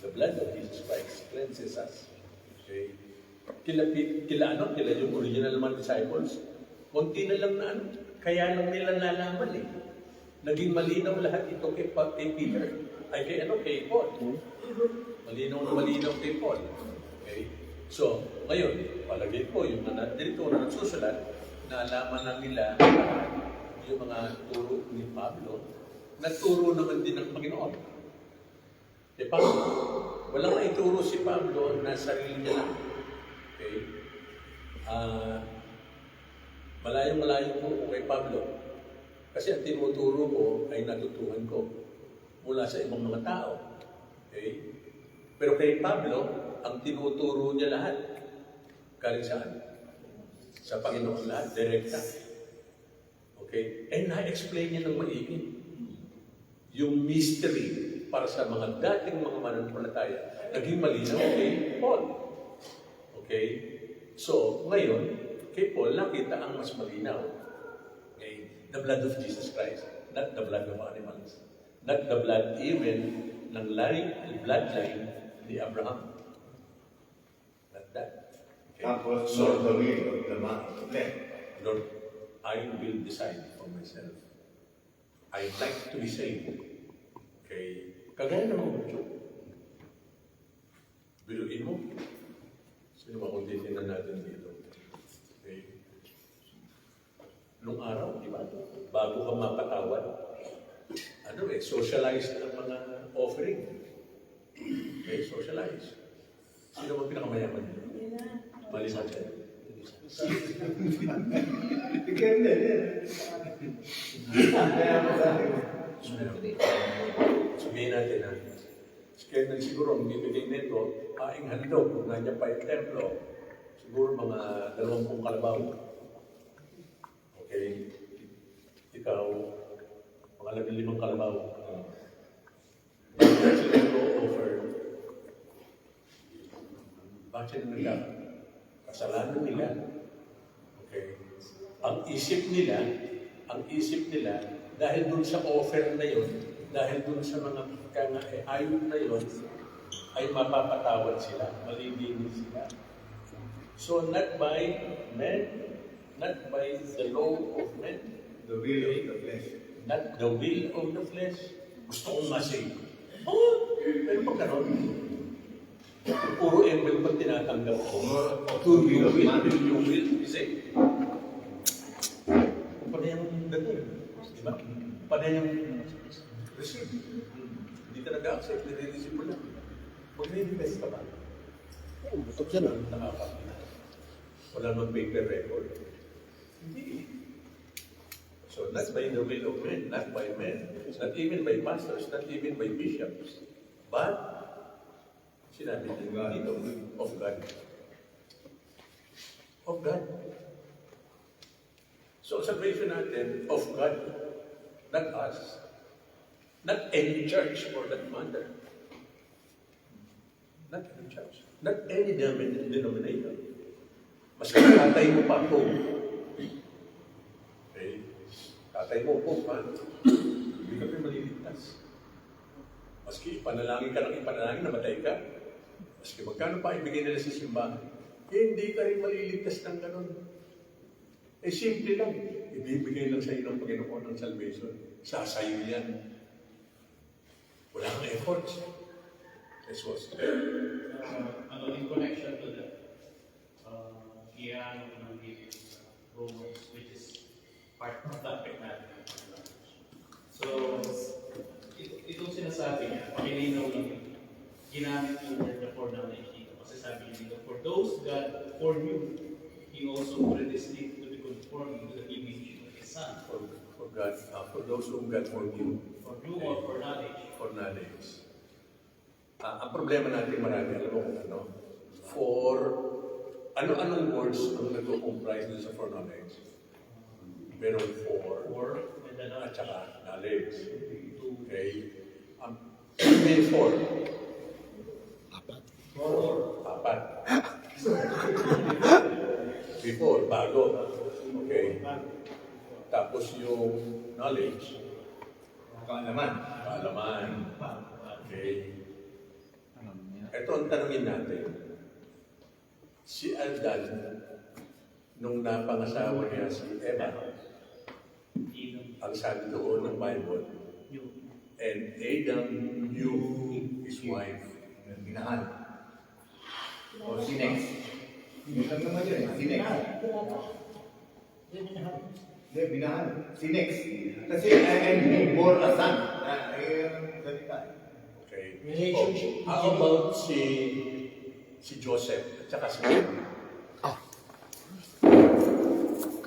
The blood of Jesus Christ cleanses us. Okay? Kila yung original mga disciples, konti na lang na kaya lang nila nalaman eh. Naging malinaw lahat ito kay Peter. Ay kay Paul. Malinaw kay Paul. Okay? So, ngayon, palagay ko, yung mga dito na nagsusulat, naalaman na nila yung mga turo ni Pablo, nagturo naman din ng Panginoon. Eh, Pablo, walang naituro si Pablo na sarili niya lang. Okay? Malayo-malayo po kay Pablo. Kasi ang tinuturo ko ay natutuhan ko mula sa ibang mga tao. Okay? Pero kay Pablo, ang tinuturo niya lahat, galing saan? Sa Panginoon lahat, direkta. Okay? And na-explain niya ng maigi. Yung mystery para sa mga dating mga mananampalataya, naging malinaw kay Paul. Okay? So, ngayon, kay Paul, nakita ang mas malinaw. Okay? The blood of Jesus Christ, not the blood of animals. Not the blood even ng bloodline ni Abraham. Not that. Okay? Tapos, So, the will of the man of flesh. Lord, I will decide for myself. I'd like to be saved. Okay? Kagaya ng mga Hudyo. Biluin mo. Sino ba kung titignan natin dito? Okay? socialize ng mga offering. Okay, socialize. Sino ba pinakamayaman nyo? Malisan siya. Bigyan na yan. Sabihin natin na, kaya nang siguro ang bibigay nito, aing handog, kung nandiyan pa yung templo, siguro mga 20 kalabaw. Okay? Ikaw, mga 15 kalabaw. Bakit sila nag-offer? Bakit sila nag kasalanan nila? Okay? Ang isip nila, dahil dun sa offer na yun, dahil dun sa mga ayun na yun, ay mapapatawad sila, malilinis sila. So not by men, not by the law of men, The will of the flesh. not the will of the flesh. Gusto kong masave. Oh, pero pag ganon, puro embel pag tinatanggap ko. You will be saved. Paano yung gano'n? Diba? Paano yung receive? Hindi ka nag-accept, nire-receive mo lang. Mag-re-invest ka ba? Butok yan ah. Nakakapita. Wala naman paper record. Hindi. So, not by the will of men, not by men, not even by pastors, not even by bishops, but sinabi niya dito, of God. Of God. So, salvation natin, of God, not us, not any church for that matter. Not any church. Not any denomination. Mas tatay mo pa po. Okay? Tatay mo po pa. Hindi ka rin maliligtas. Maski ipanalangin ka ng ipanalangin, namatay ka. Maski magkano pa ibigay nila sa simbahan, hindi ka rin maliligtas ng ganun. Eh, simple lang. Ibibigay lang sa iyo ng Panginoon ng salvation. Sasayo yan. Wala kang efforts. This was In connection to that, iyan ang Romans, which is part of topic natin. So, itong sinasabi niya, pakilinaw lang yun. Ginamit yung word na foreknowledge dito. Kasi sabi niya dito, for those God foreknew, He also predestined to be conformed to the image of His Son. for God, for those whom God foreknew. Foreknew or foreknowledge? For knowledge. Ang problema natin marami, alam mo kung ano, for, ano-anong words ang nag-comprise sa foreknowledge? Meron for, And then, at saka knowledge. Okay? Ano may for? Apat. Before, bago. Okay? Tapos yung knowledge, kaalaman. Okay? Ito ang tanungin natin. Si Adan, nung napangasawa niya si Eva, ang sabi doon ng Bible, and Adam knew his wife. Minahal. O sinex. Minahal naman yun. Sinex. Hindi, minahal. Sinex. Kasi and he bore a son. Ayun, salita. Okay. Relationship. How about si Joseph at saka si Mary?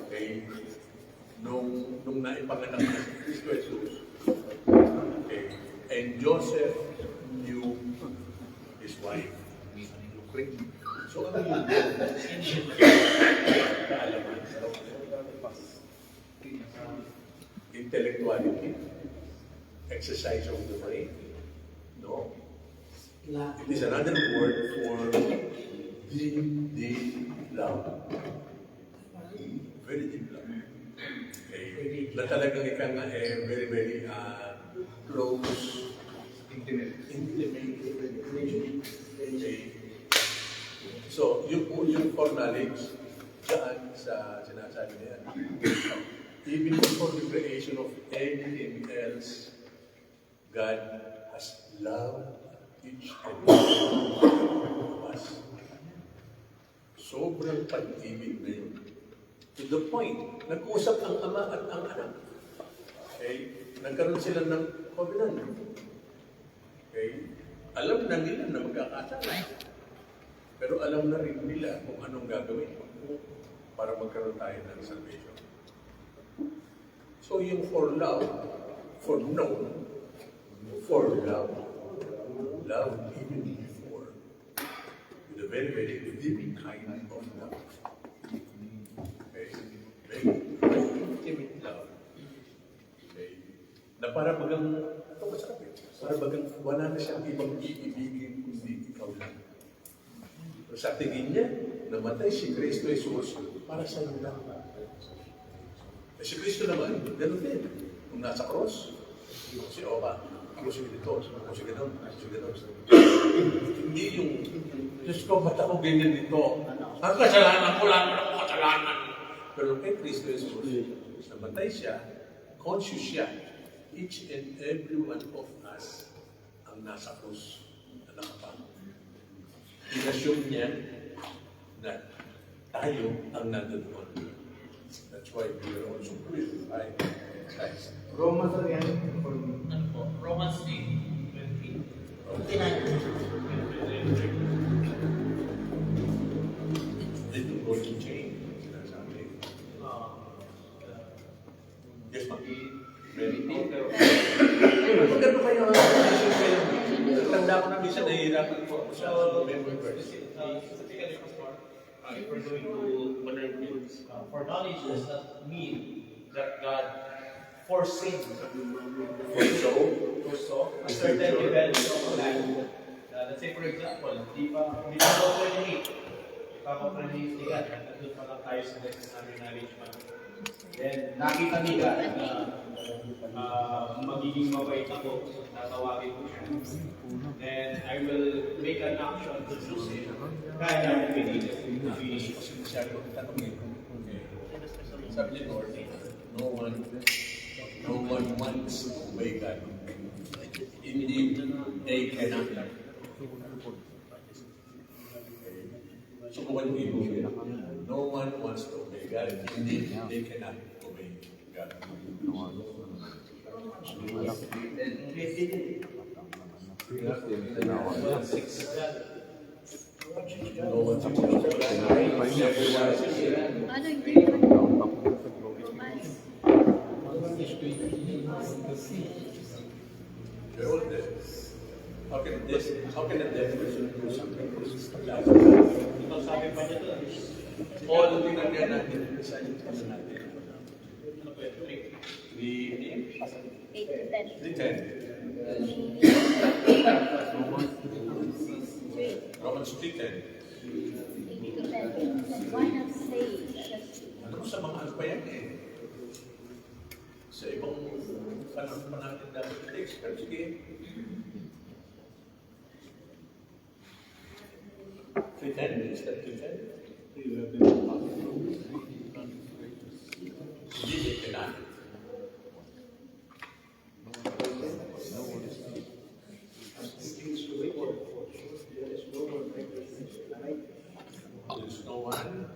Okay. Nung naipanganak na si Cristo Jesus. Okay. And Joseph knew his wife. So ano yun? Kaalaman. Intellectuality. Exercise of the brain. No. It is another word for deep love. Very deep love. Okay. Na talagang ika nga very, very close, intimate relationship. Okay. So, yung foreknowledge, dyan sa sinasabi niya, even before the creation of anything else, God has loved each and every one of us. Sobrang pag-ibig na yun. To the point, nag-usap ang ama at ang anak. Okay? Nagkaroon sila ng Covenant. Okay? Alam na nila na magkakasala. Pero alam na rin nila kung anong gagawin para magkaroon tayo ng salvation. So yung for love, for known, for love, love even before, with a very, very deep kind of love. Okay? Very intimate love. Okay? Na para bagang, ito masakit, para bagang wala na siyang ibang iibigin kundi ikaw lang. Pero sa tingin niya, namatay si Kristo Jesus para sa iyo lang. Eh, si Kristo naman, gano'n din. Kung nasa cross, si Opa, ako si ganito, ako si gano'n, ako si gano'n. Hindi yung, Diyos ko, ba't ako ganyan dito? Ang kasalanan ko lang, ako kasalanan. Pero kay Kristo Jesus, namatay siya, conscious siya, each and every one of us ang nasa cross na nakapang. Inassume niya na tayo ang nandun. That's why we are also crucified in Christ. Romans ano yan? Ano po? Romans 8:20. It will go to change. Sinasabi. Yes, ma'am. Very good. Kung gano'n kayo, tanda ko na minsan nahihirapan po ako sa memory verse. If we're going to modern views, for knowledge does not mean that God foreseen foresaw a certain event of life. Let's say for example, di pa ako pre-nate ni God, nandun pa lang tayo sa next namin na arrangement. Then, nakita ni God na magiging mabait ako, tatawagin ko siya. Then, I will make an action to choose him. Kaya namin pinili to finish ko. Sabi ni Lord, no one wants to obey God. Indeed, they cannot. So kung ano ibig, no one wants to obey God. Indeed, they cannot obey God. No one's supposed to Ano hindi naman? How can a deaf person do something? Ito sabi pa niya doon. All the tinagyan natin, isa yung kasi natin. Ano po ito? 3:10. 8 to 10. 3:10. Romans 3:10. 8 to 10. Why not say just Ano sa mga ano pa yan eh? Sa ibang panahon pa natin dapat i-text. Pero sige. 3:10, is that 3:10? Hindi, kailangan. There's no one.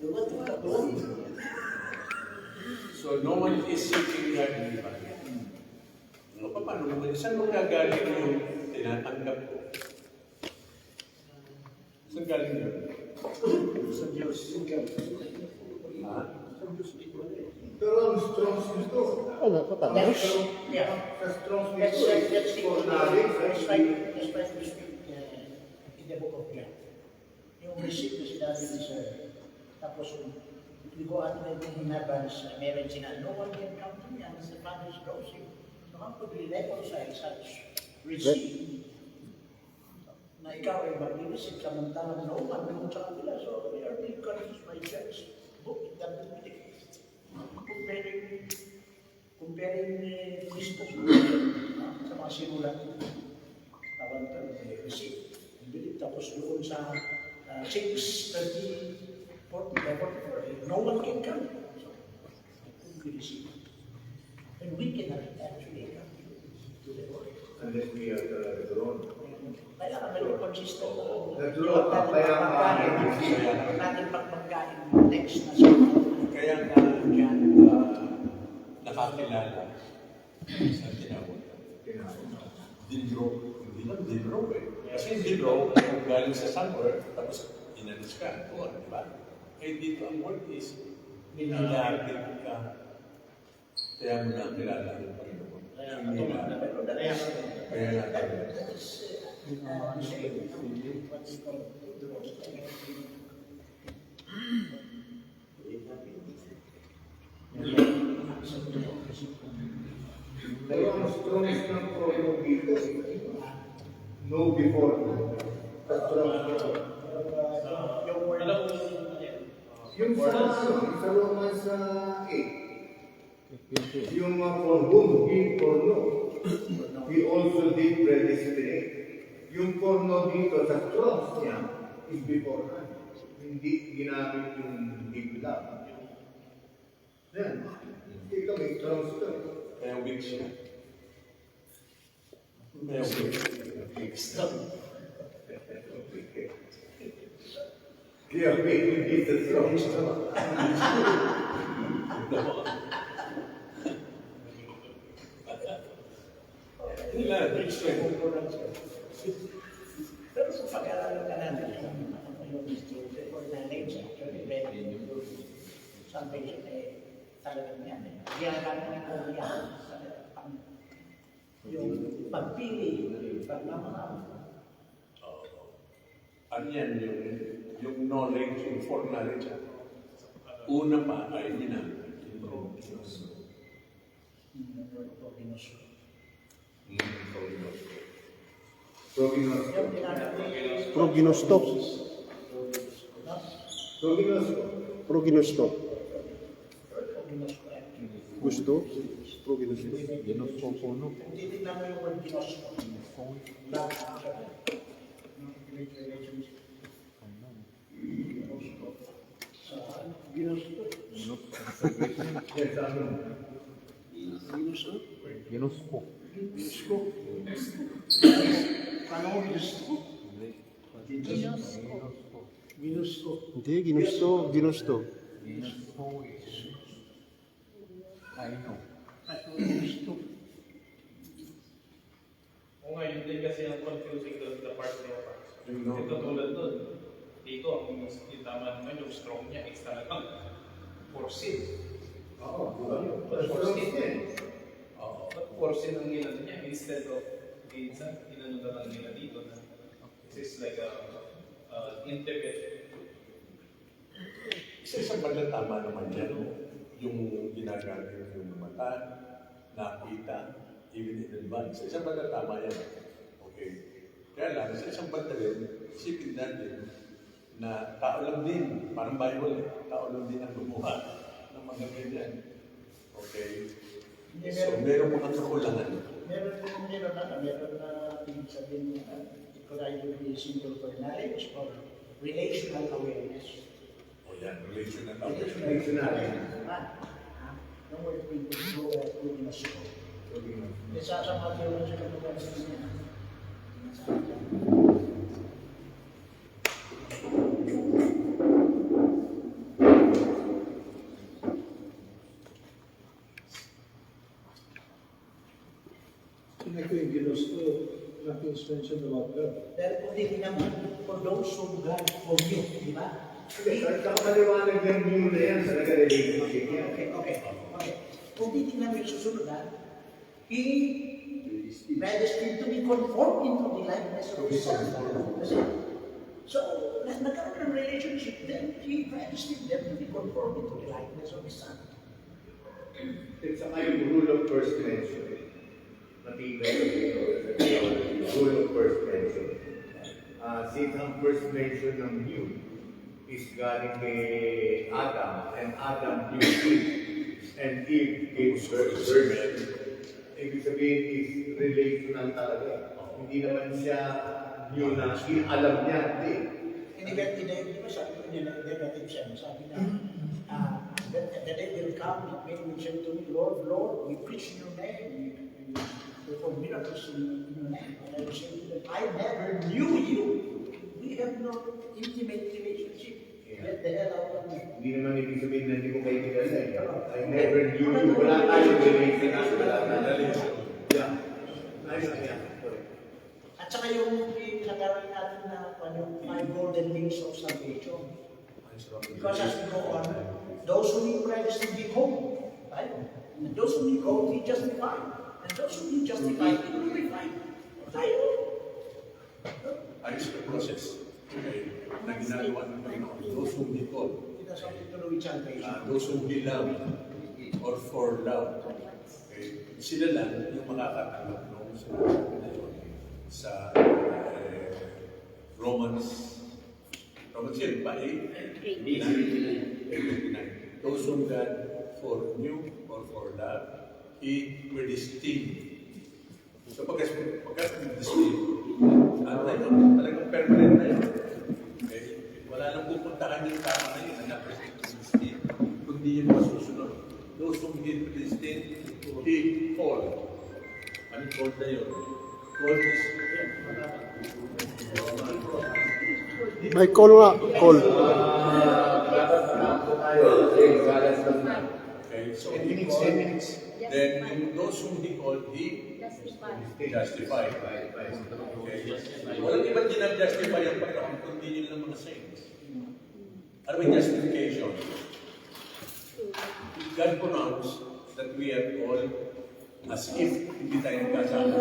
no, not one? So no one is seeking God, di ba? Ano pa, paano naman? Saan magagaling yung tinatanggap ko? Saan galing yun? Sa Diyos. Ha? Pero ang strong gusto. Ano, patapos? Yeah. Sa strong Let's gusto. stick For to knowledge. that's why we speak in the book of John. Yung receipt na sinabi ni Sir. Tapos we go out in heavens, meron sina, no one can come to me unless the Father draws him. So how could we reconcile such receipt? Na ikaw ay mag-receive samantalang no one doon sa kanila. So we are being confused by John's book. It doesn't really comparing Cristo sa mga sinulat tawag ito, receipt. Tapos doon sa 6:34, no one can come. So, we receive. And we cannot actually come to the Lord. Unless we are the throne. Kailangan maging consistent. That's right. Kaya natin pagpagkain next na sa Kaya nga, nakakilala sa tinawag. Dindro. Hindi lang dindro eh. Kasi dindro, kung galing sa summer, tapos inalis ka. Oo, di ba? Eh dito ang word is, nilapit ka. Kaya mo na kilala ng Panginoon. Kaya nga. Pero ang strongest ng problem dito, no before. Yung sa Romans 8, yung for whom he foreknow, he also did predestinate. Yung foreknow dito sa strong niya is beforehand. Hindi ginamit yung deep love. Yan. Hindi kami strong story. Kaya weak siya. Kaya weak. Kaya weak, hindi sa strong. Nila, weak siya. Pero sa pag-aaral ka natin, yung for knowledge, actually, very salvation talagang yan. Kaya natin ang yan. Yung pagpili, pagmamahal. Ano yan, yung knowledge, yung foreknowledge. Una pa ay ginamit. Proginosto. Proginosto. Gusto? Proginosto. Ginusto po, no? Titignan mo yung word ginosco. Ginusto. Paano mo ginusto? Ginusto. Hindi, ginusto. Ginusto. Ginusto is... I know. Ginusto. O nga, yun din kasi ang confusing doon the part ng ito tulad doon. Dito, ang tama naman yung strong niya is talagang foreseen. Foreseen. But foreseen ang ginano niya instead of inano na lang nila dito na this is like a intimate. Isa banda tama naman yan. Yung ginagamit yung mata, nakita, even in advance. Isa banda tama yan. Okay. Kaya lang, sa isang banda rin, isipin natin na tao lang din, parang Bible eh, tao lang din ang gumawa ng mga ganyan. Okay? So, meron mga kakulangan. Meron na sabihin niya, could either be simple for knowledge or relational awareness. O yan, relational Relational. No word we could go at Proginosto. Isa sa mga theological programs niya. Ito yung ginusto, nothing's mentioned about God. Pero kung hindi naman, for those who God forgive, di ba? Sa kaliwanag yung view na yan sa nag-relationship yan. Okay. Kung titignan mo yung susunod He predestined to be conformed into the likeness of His Son. So, nagkaroon ng relationship, then He predestined them to be conformed into the likeness of His Son. It's a rule of first mention. Matibay yung rule of first mention. Since ang first mention ng new is galing kay Adam, and Adam knew Eve, and Eve gave birth. Ibig sabihin is relational talaga. Hindi naman siya new na alam niya. Hindi ba sabi ko niya na negative siya, sabi na, the day will come, it may mention to me, Lord, Lord, we preach in your name, we perform miracles and I was saying to them, I never knew you. We have no intimate relationship. Get the hell out of me. Hindi naman ibig sabihin na hindi ko kayo kilala eh. I never knew you. Wala tayong relation. Wala tayong yeah. Correct. At saka yung pinag-aral natin na yung 5 golden rings of salvation. Because as we go on, those who need Christ will be home. Right? And those who need hope, he justified. And those who need justified, he glorified. Tayo. Ayos na process. Okay. Na ginagawa ng Panginoon. Those whom He called. It has something to do with salvation. Those whom He loved or for love. Okay. Sila lang yung makakatanggap noong sinasabi na yun sa Romans yun ba? 8:29. Those whom God foreknew or for love, He predestined. So pagka predestined, ano na yun? Talagang permanent na yun. Okay? Wala nang pupuntahan yung tama na yun na predestined. Kundi yun masusunod. Those whom He predestined, He called. Ano called na yun? Called is May call nga. Call. okay, so He called. Then those whom He called, He justified. Okay. Walang ibang ginag-justify ang Panginoon kundi yun lang mga saints. Ano ba yung justification? God pronounced that we are all as if hindi tayo nagkasala.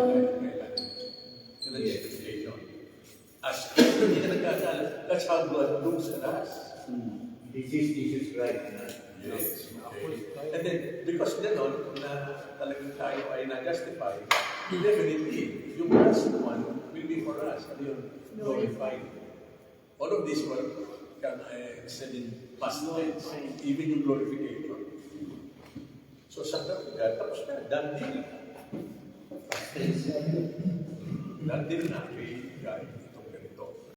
Yun ang justification. As if hindi ka nagkasala, that's how God looks at us. This is Jesus Christ. Yes. Okay. And then, because gano'n, na talagang tayo ay na-justify, definitely, yung last one will be for us. Ano yun? Glorified. All of this will can extend in past tense, even yung glorification. So, sa God, tapos na, done deal. Done deal na kay God.